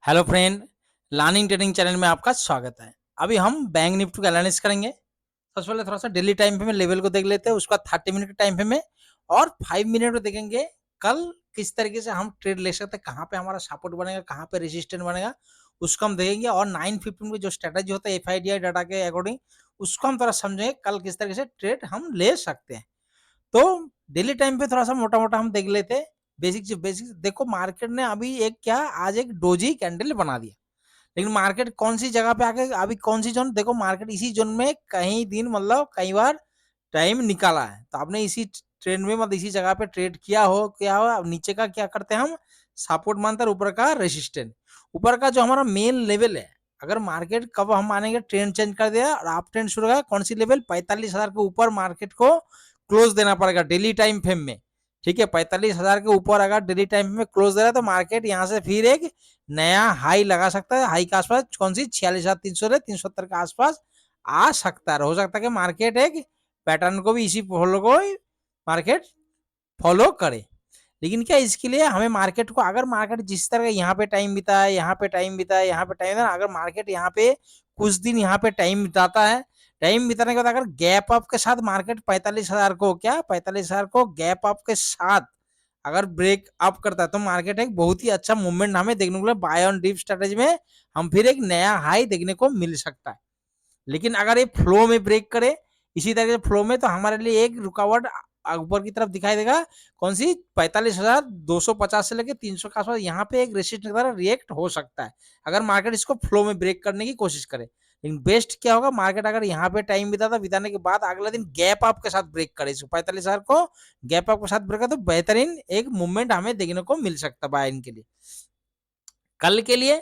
Hello friend, learning trading channel में आपका स्वागत है। अभी हम बैंक निफ्टी का एनालिसिस करेंगे। सबसे पहले थोड़ा सा डेली टाइम फ्रेम में लेवल को देख लेते हैं, उसके बाद 30 मिनट के टाइम फ्रेम में और 5 मिनट में देखेंगे कल किस तरीके से हम ट्रेड ले सकते हैं, कहाँ पे हमारा सपोर्ट बनेगा, कहाँ पे रेजिस्टेंस बनेगा, उसको हम देखेंगे। और 9:15 में जो स्ट्रेटेजी होता है एफआईडीआई डाटा के अकॉर्डिंग, उसको हम थोड़ा समझेंगे कल किस तरीके से ट्रेड हम ले सकते हैं। तो डेली टाइम पे थोड़ा सा मोटा मोटा हम देख लेते हैं। बेसिक देखो, मार्केट ने अभी एक क्या आज एक डोजी कैंडल बना दिया, लेकिन मार्केट कौन सी जगह पे आके अभी कौन सी जोन, देखो मार्केट इसी जोन में कई दिन मतलब कई बार टाइम निकाला है। तो आपने इसी ट्रेंड में मतलब इसी जगह पे ट्रेड किया हो, क्या हो। अब नीचे का क्या करते हैं हम, सपोर्ट मानते हैं, ऊपर का रेसिस्टेंट। ऊपर का जो हमारा मेन लेवल है, अगर मार्केट कब हम मानेंगे ट्रेंड चेंज कर दिया और आप ट्रेंड शुरू होगा, कौन सी लेवल 45,000 के ऊपर मार्केट को क्लोज देना पड़ेगा डेली टाइम फ्रेम में। ठीक है, 45,000 के ऊपर अगर डेली टाइम में क्लोज दे रहा है तो मार्केट यहाँ से फिर एक नया हाई लगा सकता है। हाई के आसपास कौन सी 46,300 से 370 के आसपास आ सकता है। हो सकता है कि मार्केट एक पैटर्न को भी इसी फॉलो को मार्केट फॉलो करे। लेकिन क्या इसके लिए हमें मार्केट को, अगर मार्केट जिस तरह यहाँ पे टाइम बिता है, यहाँ पे टाइम बिता है, यहाँ पे टाइम, अगर मार्केट यहाँ पे कुछ दिन यहाँ पे टाइम बिताता है, टाइम बिताने के बाद अगर गैप अप के साथ मार्केट 45,000 को, क्या 45,000 को गैप अप के साथ अगर ब्रेक अप करता है तो मार्केट एक बहुत ही अच्छा मूवमेंट हमें देखने को मिले। बाय ऑन डिप स्ट्रेटेजी में हम फिर एक नया हाई देखने को मिल सकता है। लेकिन अगर ये फ्लो में ब्रेक करे इसी तरह से फ्लो में, तो हमारे लिए एक रुकावट ऊपर की तरफ दिखाई देगा। कौन सी 45,250 से लेकर 300 के आसपास यहाँ पे एक रेसिस्टेंस की तरह रिएक्ट हो सकता है, अगर मार्केट इसको फ्लो में ब्रेक करने की कोशिश करे। लेकिन बेस्ट क्या होगा, मार्केट अगर यहाँ पे टाइम बिताता, बिताने के बाद अगला दिन गैप अप के साथ ब्रेक करे, इसको 45,000 को गैप अप के साथ ब्रेक करे, तो बेहतरीन एक मूवमेंट हमें देखने को मिल सकता है बाय इन के लिए। कल के लिए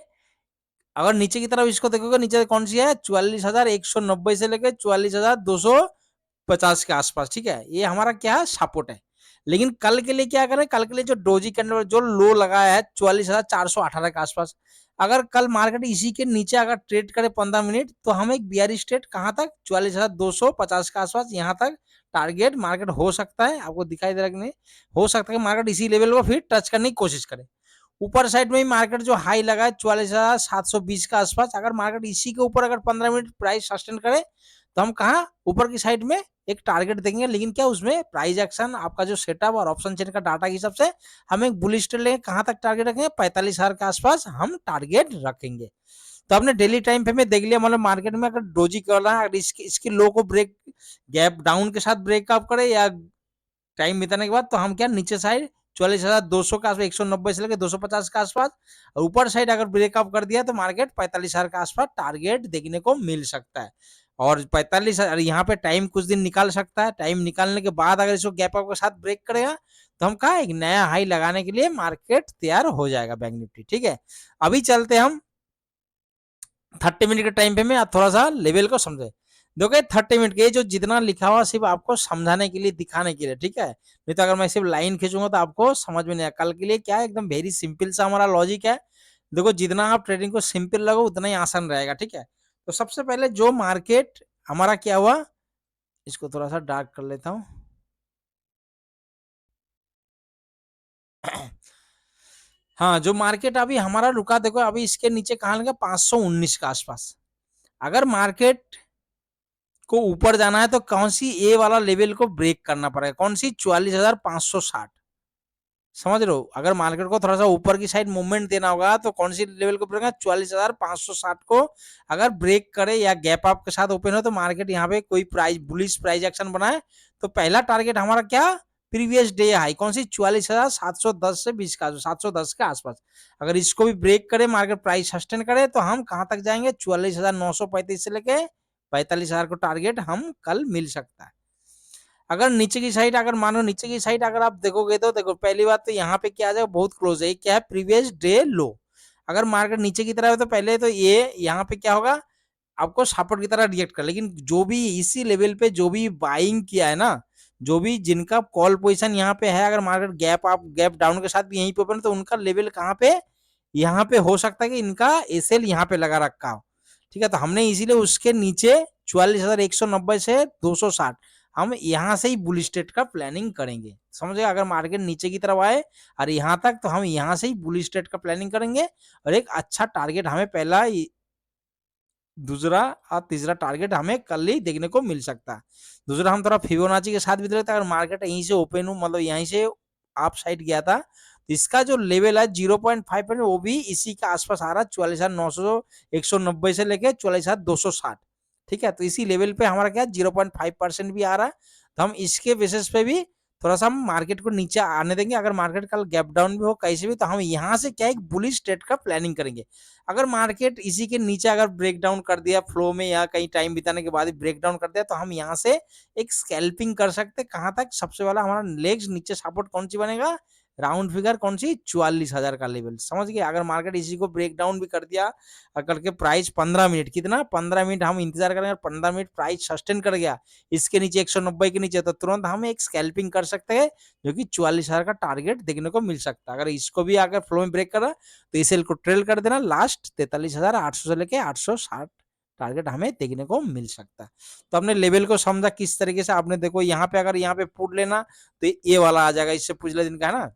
अगर नीचे की तरफ इसको देखोगे, नीचे कौन सी है 44,190 से लेकर 44,250 के आसपास। ठीक है, ये हमारा क्या है, सपोर्ट है। लेकिन कल के लिए क्या करें, कल के लिए जो डोजी कैंडल जो लो लगाया है 44,418 के आसपास, अगर कल मार्केट इसी के नीचे अगर ट्रेड करे 15 मिनट, तो हम एक बियरिश ट्रेड कहां तक 44,250 के आसपास यहाँ तक टारगेट मार्केट हो सकता है। आपको दिखाई दे रहा है कि नहीं, हो सकता है कि मार्केट इसी लेवल को फिर टच करने की कोशिश करे। ऊपर साइड में ही मार्केट जो हाई लगा है 44,720 के आसपास, अगर मार्केट इसी के ऊपर अगर 15 मिनट प्राइस सस्टेन करे, तो हम कहा ऊपर की साइड में एक टारगेट देंगे। लेकिन क्या उसमें प्राइस एक्शन आपका जो सेटअप और ऑप्शन चेन का डाटा के हिसाब से हम एक बुलिश ट्रेड लेंगे। कहां तक टारगेट रखेंगे, 45,000 के आसपास हम टारगेट रखेंगे। तो आपने डेली टाइम पे में देख लिया, मतलब मार्केट में अगर डोजी कर रहा है, अगर इसकी लो को ब्रेक गैप डाउन के साथ ब्रेकअप करे या टाइम बिताने के बाद, तो हम क्या नीचे साइड 44,200 के आसपास 190 से लेकर 250 के आसपास, और ऊपर साइड अगर ब्रेकअप कर दिया तो मार्केट 45,000 के आसपास टारगेट देखने को मिल सकता है। और 45,000 यहाँ पे टाइम कुछ दिन निकाल सकता है। टाइम निकालने के बाद अगर इसको गैप अप के साथ ब्रेक करेगा, तो हम कहा एक नया हाई लगाने के लिए मार्केट तैयार हो जाएगा बैंक निफ्टी। ठीक है, अभी चलते हम 30 मिनट के टाइम पे में थोड़ा सा लेवल को समझे। देखो 30 मिनट के जो जितना लिखा हुआ सिर्फ आपको समझाने के लिए, दिखाने के लिए। ठीक है, नहीं तो अगर मैं सिर्फ लाइन खींचूंगा तो आपको समझ में नहीं आया। कल के लिए क्या है, एकदम वेरी सिंपल सा हमारा लॉजिक है। देखो जितना आप ट्रेडिंग को सिंपल लगो उतना ही आसान रहेगा। ठीक है, तो सबसे पहले जो मार्केट हमारा क्या हुआ, इसको थोड़ा सा डार्क कर लेता हूँ। हाँ, जो मार्केट अभी हमारा रुका, देखो अभी इसके नीचे कहाँ लगा 519 के आसपास। अगर मार्केट को ऊपर जाना है तो कौन सी ए वाला लेवल को ब्रेक करना पड़ेगा, कौन सी 44,560। समझ रहे हो, अगर मार्केट को थोड़ा सा ऊपर की साइड मूवमेंट देना होगा तो कौन सी लेवल को ब्रेक, 44,560 को अगर ब्रेक करे या गैप अप के साथ ओपन हो, तो मार्केट यहाँ पे कोई प्राइस बुलिश प्राइस एक्शन बनाए, तो पहला टारगेट हमारा क्या, प्रीवियस डे हाई कौन सी 44,710 से 20 का 710 के आसपास। अगर इसको भी ब्रेक करे, मार्केट प्राइस सस्टेन करे, तो हम कहां तक जाएंगे 44,935 से लेके 45,000 को टारगेट हम कल मिल सकता है। अगर नीचे की साइड, अगर मानो नीचे की साइड अगर आप देखोगे, तो देखो पहली बात तो यहाँ पे क्या आ जाएगा, बहुत क्लोज है, क्या है प्रीवियस डे लो। अगर मार्केट नीचे की तरफ है तो पहले तो ये यहाँ पे क्या होगा, आपको सपोर्ट की तरह रिएक्ट कर। लेकिन जो भी इसी लेवल पे जो भी बाइंग किया है ना, जो भी जिनका कॉल पोजीशन यहाँ पे है, अगर market gap up gap down के साथ भी यहीं पे ओपन, तो उनका लेवल कहाँ पे, यहाँ पे हो सकता है कि इनका एसएल यहाँ पे लगा रखा हो। ठीक है, तो हमने इसीलिए उसके नीचे 44,190 से 260 हम यहाँ से ही बुल स्ट्रेट का प्लानिंग करेंगे। समझ गए? अगर मार्केट नीचे की तरफ आए और यहाँ तक, तो हम यहाँ से ही बुल स्ट्रेट का प्लानिंग करेंगे और एक अच्छा टारगेट हमें पहला, दूसरा और तीसरा टारगेट हमें कल ही देखने को मिल सकता है। दूसरा हम थोड़ा फिबोनाची के साथ भी देखते हैं, अगर मार्केट यहीं से ओपन हो, मतलब यहीं से अप साइड गया था, तो इसका जो लेवल है 0.5 वो भी इसी के आसपास आ रहा है, 44,900 190 से लेके 44,260। ठीक है, तो इसी लेवल पे हमारा क्या 0.5% भी आ रहा है, तो हम इसके बेसिस पे भी थोड़ा सा हम मार्केट को नीचे आने देंगे। अगर मार्केट कल गैप डाउन भी हो कैसे भी, तो हम यहाँ से क्या एक बुलिश ट्रेड का प्लानिंग करेंगे। अगर मार्केट इसी के नीचे अगर ब्रेक डाउन कर दिया फ्लो में, या कहीं टाइम बिताने के बाद ब्रेक डाउन कर दिया, तो हम यहाँ से एक स्कैल्पिंग कर सकते हैं। कहाँ तक? सबसे वाला हमारा लेग्स नीचे सपोर्ट कौन सी बनेगा? राउंड फिगर कौन सी? 44,000 का लेवल। समझ गए? अगर मार्केट इसी को ब्रेक डाउन भी कर दिया और करके प्राइस 15 मिनट, कितना 15 मिनट हम इंतजार करेंगे, 15 मिनट प्राइस सस्टेन कर गया इसके नीचे 190 के नीचे, तो तुरंत हम एक स्कैल्पिंग कर सकते हैं, जो कि 44,000 का टारगेट देखने को मिल सकता है। अगर इसको भी अगर फ्लो में ब्रेक करा, तो इस सेल को ट्रेल कर देना, लास्ट 43,800 से लेके 860 टारगेट हमें देखने को मिल सकता है। तो हमने लेवल को समझा किस तरीके से। आपने देखो यहाँ पे, अगर यहाँ पे पुट लेना, तो ये वाला आ जाएगा, इससे पिछले दिन का है ना,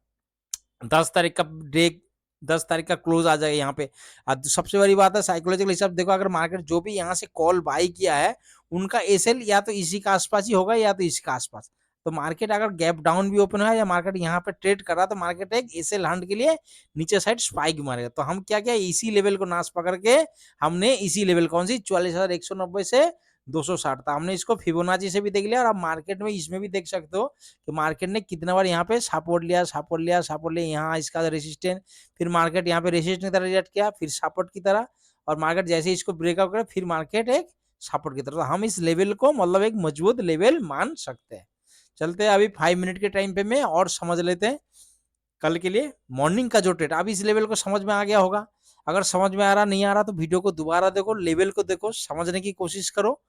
10 तारीख का ब्रेक, 10 तारीख का क्लोज आ जाएगा यहाँ पे। अब सबसे बड़ी बात है साइकोलॉजिकल हिसाब, देखो अगर मार्केट जो भी यहाँ से कॉल बाई किया है, उनका एसएल या तो इसी के आसपास ही होगा या तो इसके आसपास। तो मार्केट अगर गैप डाउन भी ओपन है या मार्केट यहाँ पे ट्रेड कर रहा, तो मार्केट एक एसएल हंट के लिए नीचे साइड स्पाइक मारेगा। तो हम क्या क्या इसी लेवल को नाश पकड़ के, हमने इसी लेवल कौन सी 44,190 से 260 था, हमने इसको फिबोनाची से भी देख लिया। और आप मार्केट में इसमें भी देख सकते हो कि मार्केट ने कितना बार यहाँ पे सपोर्ट लिया, सपोर्ट लिया, सपोर्ट लिया, यहाँ इसका रेसिस्टेंस, फिर मार्केट यहाँ पे रेसिस्टेंस की तरह रिएक्ट किया, फिर सपोर्ट की तरह, और मार्केट जैसे ही इसको ब्रेकआउट करे, फिर मार्केट एक सपोर्ट की तरह। तो हम इस लेवल को मतलब एक मजबूत लेवल मान सकते हैं। चलते हैं अभी 5 मिनट के टाइम पे में और समझ लेते हैं कल के लिए मॉर्निंग का जो ट्रेड। अब इस लेवल को समझ में आ गया होगा। अगर समझ में आ रहा नहीं आ रहा, तो वीडियो को दोबारा देखो, लेवल को देखो, समझने की कोशिश करो।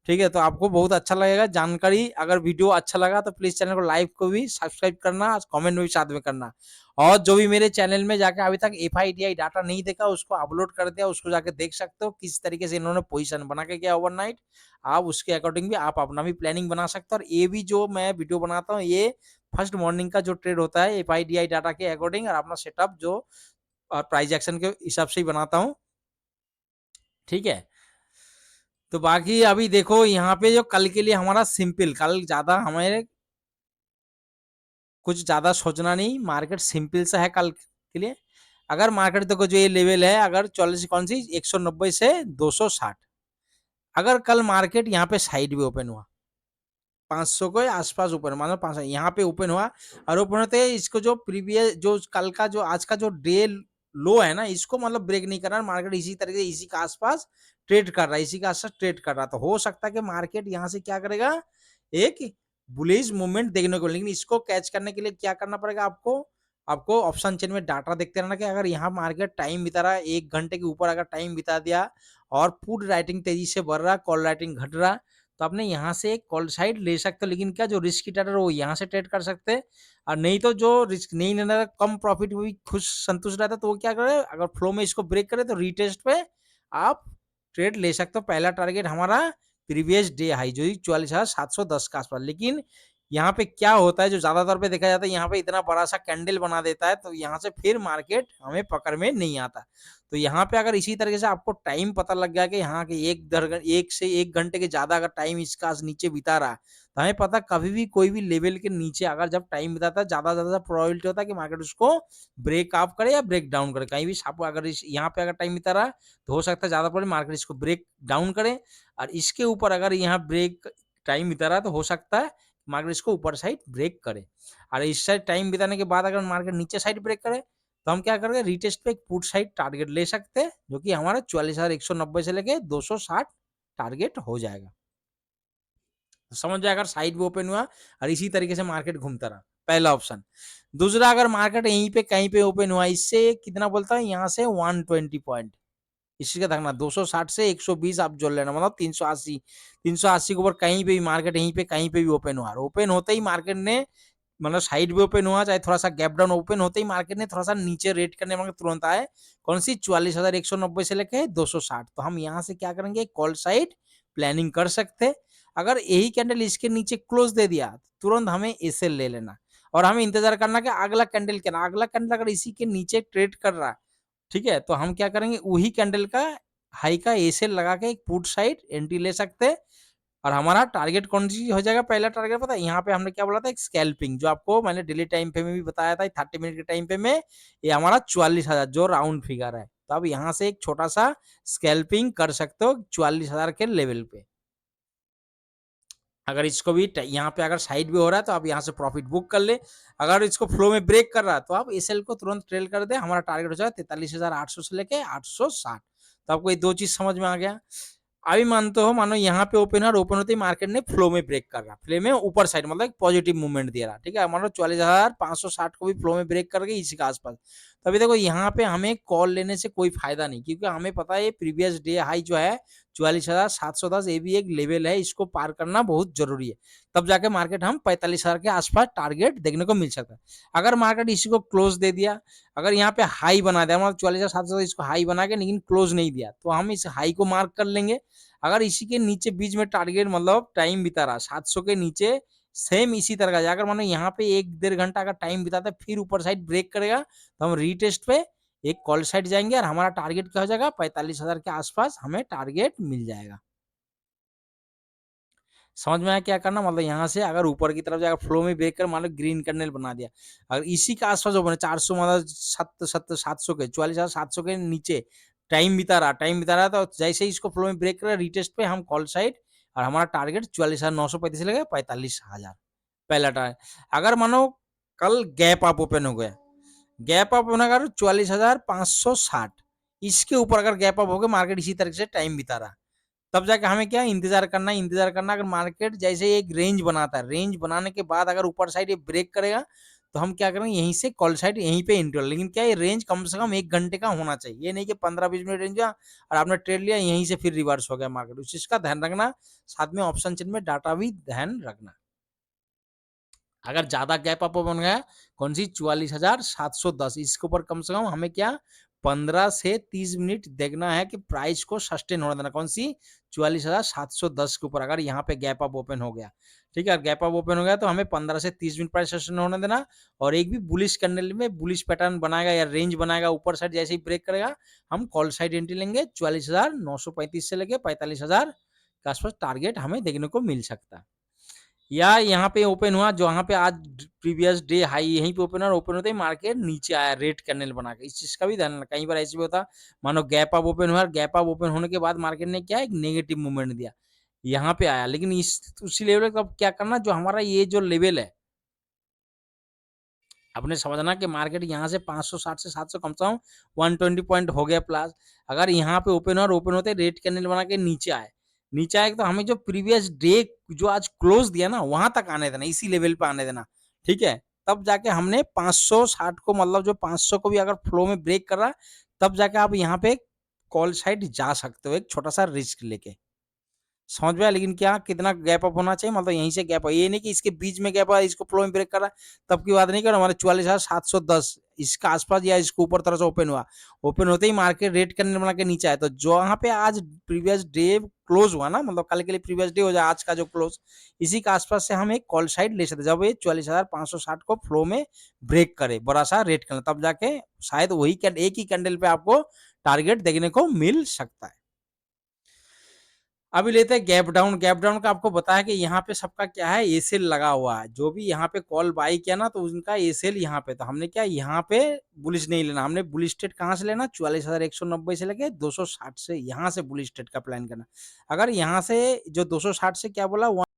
ठीक है, तो आपको बहुत अच्छा लगेगा जानकारी। अगर वीडियो अच्छा लगा तो प्लीज चैनल को लाइक को भी सब्सक्राइब करना, कमेंट में भी साथ में करना। और जो भी मेरे चैनल में जाके अभी तक एफआईडीआई डाटा नहीं देखा, उसको अपलोड कर दिया, उसको जाके देख सकते हो किस तरीके से इन्होंने पोजीशन बना के गया ओवरनाइट। आप उसके अकॉर्डिंग भी आप अपना भी प्लानिंग बना सकते हो। और ये भी जो मैं वीडियो बनाता हूँ, ये फर्स्ट मॉर्निंग का जो ट्रेड होता है एफआईडीआई डाटा के अकॉर्डिंग, और अपना सेटअप जो प्राइस एक्शन के हिसाब से ही बनाता हूँ। ठीक है, तो बाकी अभी देखो यहाँ पे जो कल के लिए हमारा सिंपल, कल ज्यादा हमारे कुछ ज्यादा सोचना नहीं, मार्केट सिंपल सा है कल के लिए। अगर मार्केट देखो जो ये लेवल है, अगर 44 कौन सी 190 से 260, अगर कल मार्केट यहाँ पे साइड भी ओपन हुआ 500 के आसपास ओपन, मानो 500 यहाँ पे ओपन हुआ, और ओपन होते इसको जो प्रीवियस जो कल का जो आज का जो डे लो है ना, इसको मतलब ब्रेक नहीं कर रहा मार्केट, इसी तरीके से इसी के आसपास ट्रेड कर रहा है, इसी के आसपास ट्रेड कर रहा, तो हो सकता है कि मार्केट यहाँ से क्या करेगा, एक बुलिश मूवमेंट देखने को। लेकिन इसको कैच करने के लिए क्या करना पड़ेगा आपको, आपको ऑप्शन चेन में डाटा देखते रहना कि अगर यहाँ मार्केट टाइम बिता रहा है 1 घंटे के ऊपर, अगर टाइम बिता दिया और पुट राइटिंग तेजी से बढ़ रहा, कॉल राइटिंग घट रहा, तो आपने यहाँ से एक कॉल साइड ले सकते हो। लेकिन क्या जो रिस्क ट्रेडर वो यहाँ से ट्रेड कर सकते हैं, और नहीं तो जो रिस्क नहीं लेना, कम प्रॉफिट में भी खुश संतुष्ट रहता है, तो वो क्या करे, अगर फ्लो में इसको ब्रेक करे तो रीटेस्ट पे आप ट्रेड ले सकते हो। पहला टारगेट हमारा प्रीवियस डे हाई जो 44,710 के आसपास। लेकिन यहाँ पे क्या होता है, जो ज्यादातर पे देखा जाता है, यहाँ पे इतना बड़ा सा कैंडल बना देता है, तो यहाँ से फिर मार्केट हमें पकड़ में नहीं आता। तो यहाँ पे अगर इसी तरीके से आपको टाइम पता लग गया कि यहाँ के 1 से 1 घंटे के ज्यादा अगर टाइम इसका नीचे बिता रहा, तो हमें पता कभी भी कोई भी लेवल के नीचे अगर जब टाइम बिताता है, ज्यादा प्रोबेबिलिटी होता है कि मार्केट उसको ब्रेक अप करे या ब्रेक डाउन करे। कहीं भी अगर यहाँ पे अगर टाइम बिता रहा है, तो हो सकता है ज्यादा प्रोबेबिलिटी मार्केट इसको ब्रेक डाउन करे, और इसके ऊपर अगर यहाँ ब्रेक टाइम बिता रहा है, तो हो सकता है मार्केट इसको ऊपर साइड ब्रेक करे। और इस साइड टाइम बिताने के बाद अगर मार्केट नीचे साइड ब्रेक करे, तो हम क्या करेंगे, रिटेस्ट पे एक पुट साइड टारगेट ले सकते हैं, जो कि हमारा 44,190 से लेके 260 टारगेट हो जाएगा। तो समझ जाए, अगर साइड भी ओपन हुआ और इसी तरीके से मार्केट घूमता रहा, पहला ऑप्शन। दूसरा, अगर मार्केट यहीं पे कहीं पे ओपन हुआ, इससे कितना बोलता है, यहाँ से 120 पॉइंट, इसी का देखना 260 से 120 आप जोड़ लेना, मतलब 380, 380 के ऊपर कहीं पे भी मार्केट यहीं पे कहीं पे भी ओपन हुआ, ओपन होते ही मार्केट ने मतलब साइड भी ओपन हुआ, चाहे थोड़ा सा गैप डाउन, ओपन होते ही मार्केट ने थोड़ा सा नीचे रेट करने में तुरंत आए, कौन सी 44,190 से लेके 260। तो हम यहाँ से क्या करेंगे, कॉल साइड प्लानिंग कर सकते हैं। अगर यही कैंडल इसके नीचे क्लोज दे दिया, तुरंत हमें एसएल ले लेना और हमें इंतजार करना कि अगला कैंडल क्या ना, अगला कैंडल अगर इसी के नीचे ट्रेड कर रहा है, ठीक है, तो हम क्या करेंगे, वही कैंडल का हाई का एसएल लगा के एक पुट साइड एंट्री ले सकते हैं। और हमारा टारगेट कौन सी हो जाएगा, पहला टारगेट पता है, यहाँ पे हमने क्या बोला था, एक स्कैल्पिंग, जो आपको मैंने डेली टाइम पे में भी बताया था 30 मिनट के टाइम पे में, ये हमारा 44,000 जो राउंड फिगर है। तो अब यहाँ से एक छोटा सा स्कैल्पिंग कर सकते हो 44,000 के लेवल पे। अगर इसको भी यहाँ पे अगर साइड भी हो रहा है तो आप यहाँ से प्रॉफिट बुक कर ले। अगर इसको फ्लो में ब्रेक कर रहा है तो आप एसएल को तुरंत ट्रेल कर दे। हमारा टारगेट हो जाएगा 43,800 से लेके 860। तो आपको ये दो चीज समझ में आ गया। अभी मानते हो, मानो यहाँ पे ओपन है और ओपन होते ही मार्केट ने फ्लो में ब्रेक कर रहा, फ्लो में ऊपर साइड मतलब एक पॉजिटिव मूवमेंट दे रहा, ठीक है, मानो 44,560 को भी फ्लो में ब्रेक कर गई इसी के आसपास। तो अभी देखो यहाँ पे हमें कॉल लेने से कोई फायदा नहीं, क्योंकि हमें पता है प्रीवियस डे हाई जो है 44,710, ये भी एक लेवल है, इसको पार करना बहुत जरूरी है, तब जाके मार्केट हम 45,000 के आसपास टारगेट देखने को मिल सकता है। अगर मार्केट इसी को क्लोज दे दिया, अगर यहाँ पे हाई बना दिया, मतलब 44,700 इसको हाई बना के लेकिन क्लोज नहीं दिया, तो हम इस हाई को मार्क कर लेंगे। अगर इसी के नीचे बीच में टारगेट मतलब टाइम बिता रहा 700 के नीचे, सेम इसी तरह का, अगर मानो यहाँ पे 1-1.5 घंटा अगर टाइम बिताता है फिर ऊपर साइड ब्रेक करेगा, तो हम रीटेस्ट पे एक कॉल साइड जाएंगे और हमारा टारगेट क्या हो जाएगा, 45,000 के आसपास हमें टारगेट मिल जाएगा। समझ में आया क्या करना, मतलब यहाँ से अगर ऊपर की तरफ जाकर फ्लो में ब्रेक कर मान लो ग्रीन कैंडल बना दिया, अगर इसी के आसपास जो बने 400 मतलब 700 के 44,700 के नीचे टाइम बिता रहा तो जैसे ही इसको फ्लो में ब्रेक कर रीटेस्ट पे हम कॉल साइड, और हमारा टारगेट 44,935 से लगे 45,000 पहला टारगेट। अगर मानो कल गैप अप ओपन हो गया, गैप अप होना अगर 44,560, इसके ऊपर अगर गैप अप हो गया, मार्केट इसी तरीके से टाइम बिता रहा, तब जाके हमें क्या इंतजार करना। अगर मार्केट जैसे एक रेंज बनाता है, रेंज बनाने के बाद अगर ऊपर साइड ये ब्रेक करेगा, तो हम क्या करेंगे, यहीं से कॉल साइड यहीं पे एंट्री। लेकिन क्या ये रेंज कम से कम 1 घंटे का होना चाहिए, ये नहीं कि 15-20 मिनट रेंज और आपने ट्रेड लिया यहीं से फिर रिवर्स हो गया मार्केट, उस चीज का ध्यान रखना। साथ में ऑप्शन चेन में डाटा भी ध्यान रखना। अगर ज्यादा गैप अप बन गया, कौन सी 44,710, इसके ऊपर कम से कम हमें क्या 15 से 30 मिनट देखना है कि प्राइस को सस्टेन होने देना, कौन सी 44,710 के ऊपर अगर यहाँ पे गैप अप ओपन हो गया, ठीक है, गैप अप ओपन हो गया तो हमें 15 से 30 मिनट प्राइस सस्टेन होने देना। और एक भी बुलिश कैंडल में बुलिश पैटर्न बनाएगा या रेंज बनाएगा ऊपर साइड, जैसे ही ब्रेक करेगा हम कॉल साइड एंट्री लेंगे, 44,935 से लेके 45,000 के आसपास टारगेट हमें देखने को मिल सकता है। या यहाँ पे ओपन हुआ, जो यहाँ पे आज प्रीवियस डे हाई यहीं पे ओपन हुआ, ओपन होते ही मार्केट नीचे आया रेड कैंडल बना के, इस चीज का भी ध्यान रखना। कई बार ऐसे भी होता, मानो गैप अप ओपन हुआ, गैप अप ओपन होने के बाद मार्केट ने क्या एक नेगेटिव मूवमेंट दिया, यहाँ पे आया, लेकिन इस उसी लेवल का क्या करना, जो हमारा ये जो लेवल है, आपने समझना कि मार्केट यहाँ से 560 से 700 कम से कम 120 पॉइंट हो गया प्लस। अगर यहाँ पे ओपन और ओपन होते रेड कैंडल बना के नीचे आए तो हमें जो प्रीवियस डे जो आज क्लोज दिया ना वहां तक आने देना, इसी लेवल पे आने देना, ठीक है। तब जाके हमने 560 को, मतलब जो 500 को भी अगर फ्लो में ब्रेक कर रहा, तब जाके आप यहाँ पे कॉल साइड जा सकते हो एक छोटा सा रिस्क लेके। समझ में आया, लेकिन क्या कितना गैप अप होना चाहिए, मतलब यहीं से गैप, ये नहीं कि इसके बीच में गैप है इसको फ्लो में ब्रेक कर रहा है, तब की बात नहीं करो। हमारे 44,710 इसका आसपास या इसको ऊपर तरह से ओपन हुआ, ओपन होते ही मार्केट रेड कैंडल बना के नीचे आया, तो जो यहाँ पे आज प्रीवियस डे क्लोज हुआ ना, मतलब कल के लिए प्रीवियस डे हो जाए आज का जो क्लोज, इसी के आसपास से हम एक कॉल साइड ले सकते, जब ये 44,560 को फ्लो में ब्रेक करे बड़ा सा रेड कैंडल, तब जाके शायद वही एक ही कैंडल पे आपको टारगेट देखने को मिल सकता है। अभी लेते हैं गैप डाउन। गैप डाउन का आपको बताया कि यहाँ पे सबका क्या है, एसेल लगा हुआ है, जो भी यहाँ पे कॉल बाई किया ना तो उनका एसेल यहाँ पे, तो हमने क्या यहाँ पे बुलिश नहीं लेना, हमने बुलिश ट्रेड कहाँ से लेना, 44,190 से लेके 260 से यहाँ से बुलिश ट्रेड का प्लान करना। अगर यहाँ से जो 260 से क्या बोला